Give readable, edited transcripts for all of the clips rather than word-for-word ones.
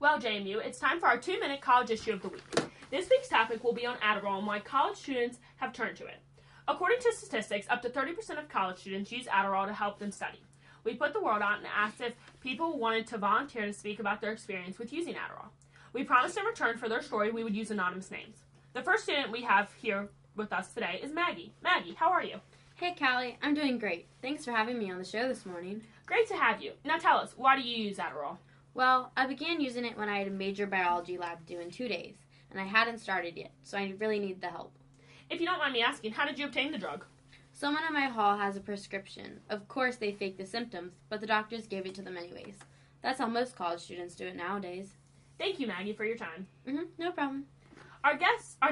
Well, JMU, it's time for our 2-minute college issue of the week. This week's topic will be on Adderall and why college students have turned to it. According to statistics, up to 30% of college students use Adderall to help them study. We put the word out and asked if people wanted to volunteer to speak about their experience with using Adderall. We promised in return for their story we would use anonymous names. The first student we have here with us today is Maggie. Maggie, how are you? Hey, Callie. I'm doing great. Thanks for having me on the show this morning. Great to have you. Now tell us, why do you use Adderall? Well, I began using it when I had a major biology lab due in 2 days, and I hadn't started yet, so I really needed the help. If you don't mind me asking, how did you obtain the drug? Someone in my hall has a prescription. Of course, they fake the symptoms, but the doctors gave it to them anyways. That's how most college students do it nowadays. Thank you, Maggie, for your time. No problem. Our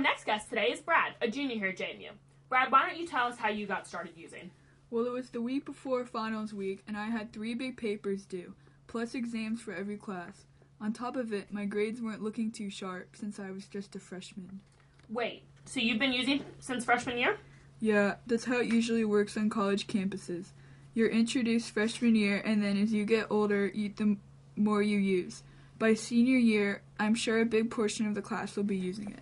next guest today is Brad, a junior here at JMU. Brad, why don't you tell us how you got started using? Well, it was the week before finals week, and I had 3 big papers due, plus exams for every class. On top of it, my grades weren't looking too sharp since I was just a freshman. Wait, so you've been using since freshman year? Yeah, that's how it usually works on college campuses. You're introduced freshman year, and then as you get older, the more you use. By senior year, I'm sure a big portion of the class will be using it.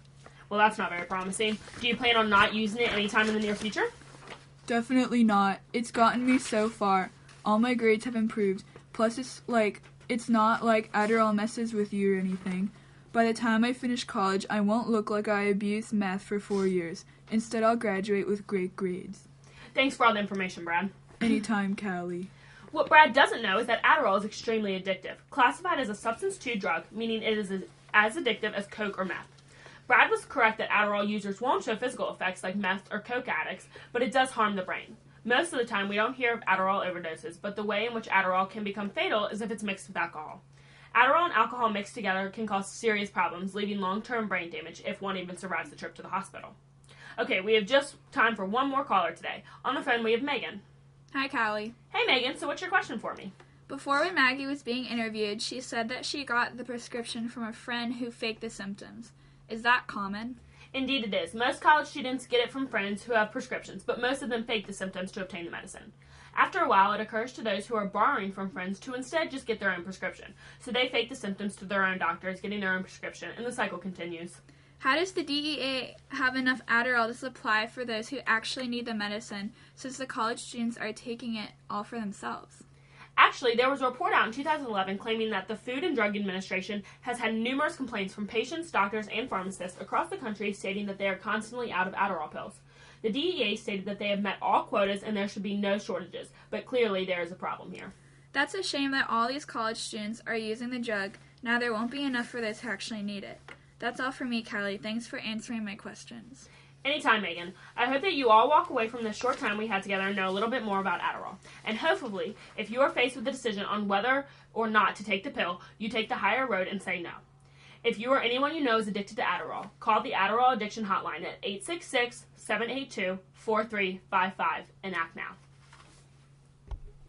Well, that's not very promising. Do you plan on not using it anytime in the near future? Definitely not. It's gotten me so far. All my grades have improved. Plus, it's not like Adderall messes with you or anything. By the time I finish college, I won't look like I abused math for 4 years. Instead, I'll graduate with great grades. Thanks for all the information, Brad. Anytime, Callie. What Brad doesn't know is that Adderall is extremely addictive, classified as a substance 2 drug, meaning it is as addictive as Coke or meth. Brad was correct that Adderall users won't show physical effects like meth or Coke addicts, but it does harm the brain. Most of the time, we don't hear of Adderall overdoses, but the way in which Adderall can become fatal is if it's mixed with alcohol. Adderall and alcohol mixed together can cause serious problems, leaving long-term brain damage if one even survives the trip to the hospital. Okay, we have just time for one more caller today. On the phone, we have Megan. Hi, Callie. Hey, Megan, so what's your question for me? Before when Maggie was being interviewed, she said that she got the prescription from a friend who faked the symptoms. Is that common? Indeed it is. Most college students get it from friends who have prescriptions, but most of them fake the symptoms to obtain the medicine. After a while, it occurs to those who are borrowing from friends to instead just get their own prescription. So they fake the symptoms to their own doctors, getting their own prescription, and the cycle continues. How does the DEA have enough Adderall to supply for those who actually need the medicine, since the college students are taking it all for themselves? Actually, there was a report out in 2011 claiming that the Food and Drug Administration has had numerous complaints from patients, doctors, and pharmacists across the country stating that they are constantly out of Adderall pills. The DEA stated that they have met all quotas and there should be no shortages, but clearly there is a problem here. That's a shame that all these college students are using the drug. Now there won't be enough for those who actually need it. That's all for me, Callie. Thanks for answering my questions. Anytime, Megan. I hope that you all walk away from this short time we had together and know a little bit more about Adderall. And hopefully, if you are faced with the decision on whether or not to take the pill, you take the higher road and say no. If you or anyone you know is addicted to Adderall, call the Adderall Addiction Hotline at 866-782-4355 and act now.